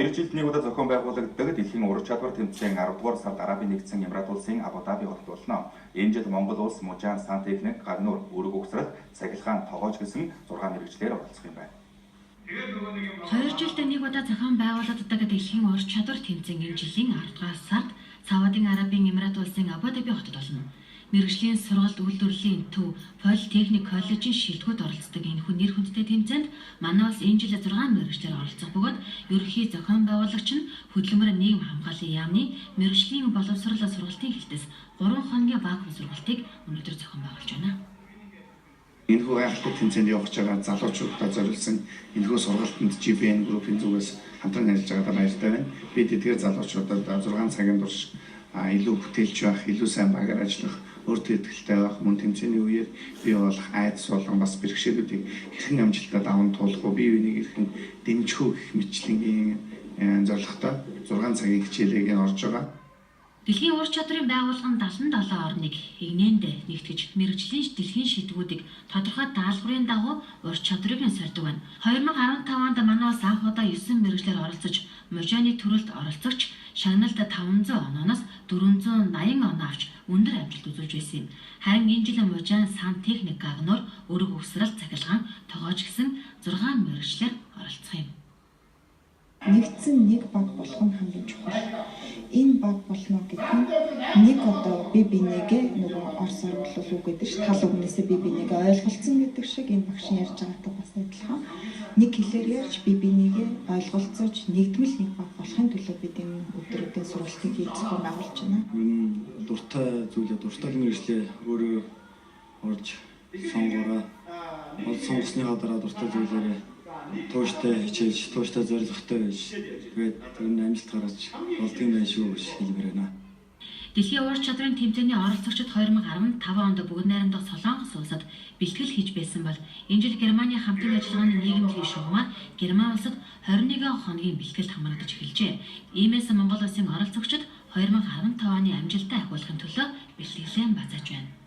Мэргэжилт нэг удаа зохион байгуулагддаг дэлхийн ур чадвар тэмцээн 10 дугаар сард Арабын нэгдсэн Эмират улсын Абу Даби хотод болно. Энэ жил Монгол улс Мужаан Сантехник, Гагнуур, Үүрэг угсрал, Цахилгаан, Тогоож гэсэн 6 мэргэжлээр оролцох юм байна. 2 жилд нэг удаа зохион байгуулагддаг дэлхийн ур чадвар тэмцээн энэ жилийн 10 дугаар сард Саудын Арабын Эмират улсын Абу Даби хотод болно. Мэргэжлийн сургалт үйлдвэрлэлийн төв Политехник коллежийн шилдэгүүд оролцдог энэхүү нэр хүндтэй тэмцээнд манай улс энэ жил 6 мэргэжлэр оролцох бөгөөд ерөнхий зохион байгуулагч нь хөдөлмөр нийгэм хамгааллын яамны мэргэжлийн боловсрол сургалтын хилтэс 3 хоногийн вакуум сургалтыг өнөөдөр зохион байгуулж байна. Энэхүү гайхалтай тэмцээнд явж байгаа залуучуудаа зориулсан энэхүү сургалтанд GPN группийн зүгээс хамтран ажиллаж байгаадаа баяртай байна. Бид эдгээр залуучуудад 6 цагийн турш илүү бүтээлч байх, илүү сайн багаар ажиллах, өөртөө итгэлтэй байх, мөн тэмцээний үеэр бий болох айдас болон бас бэрхшээлүүдийг хэрхэн амжилттай даван туулах уу, бие биенийг хэрхэн дэмжих үү гэх мэтчлийн зорилготой 6 цагийн хичээлийг орж байгаа. Дэлхийн ур чадрын байгууллагын 77 орныг игнэнд нэгтгэж мэргэжлийн дэлхийн шийдвүүдийг тодорхой даалгаврын дагуу ур чадрыг нь сордог байна. 2015 онд манай улс анх удаа 9 мэргэжлэр оролцож, Мужааны төрөлд оролцогч шагналд 500 онооноос 480 оноо авч өндөр амжилт үзүүлж байсан юм. Харин энэ жил Мужаан Сантехник, Гагнуур, Үүрэг угсрал, Цахилгаан, Тогоож гэсэн 6 мэргэжлэр оролцох юм. Нэгдсэн нэг баг болох нь хамгийн чухал. Энэ баг болно гэх нь нэг одоо бие бинийгээ нөгөө орс оруулах үг гэдэг чинь тал үгнээсээ бие бинийгээ ойлголцсон гэдэг шиг энэ багш нь ярьж байгаатай бас адилхан. Нэг хэлээр ярьж бие бинийгээ ойлголцож нэгдмэл нэг баг болохын төлөө бид энэ өдрүүдийн сургалтыг хийж зохион байгуулж байна. Дуртай зүйлээ дуртай мэргэжлээ өөрөө орж сонгороо. Сонгосныхаа дараа дуртай зүйлээрээ тууштай хичээж, тууштай зорилготой байж тэгээд энэ амжилт гаргаж болдгийн байх шүү гэж хэлмээр байна. Дэлхийн ур чадрын тэмцээний оролцогчид 2015 онд бүгд найрамдах Солонгос улсад бэлтгэл хийж байсан бол энэ жил Германы хамтын ажиллагааны нийгэмлэгийн шугамаар Герман улсад 21 хоногийн бэлтгэл хамрагдаж эхэлжээ. Иймээс Монгол улсын оролцогчид 2015 оны амжилтаа ахиулахын төлөө бэлтгэлээ базааж байна.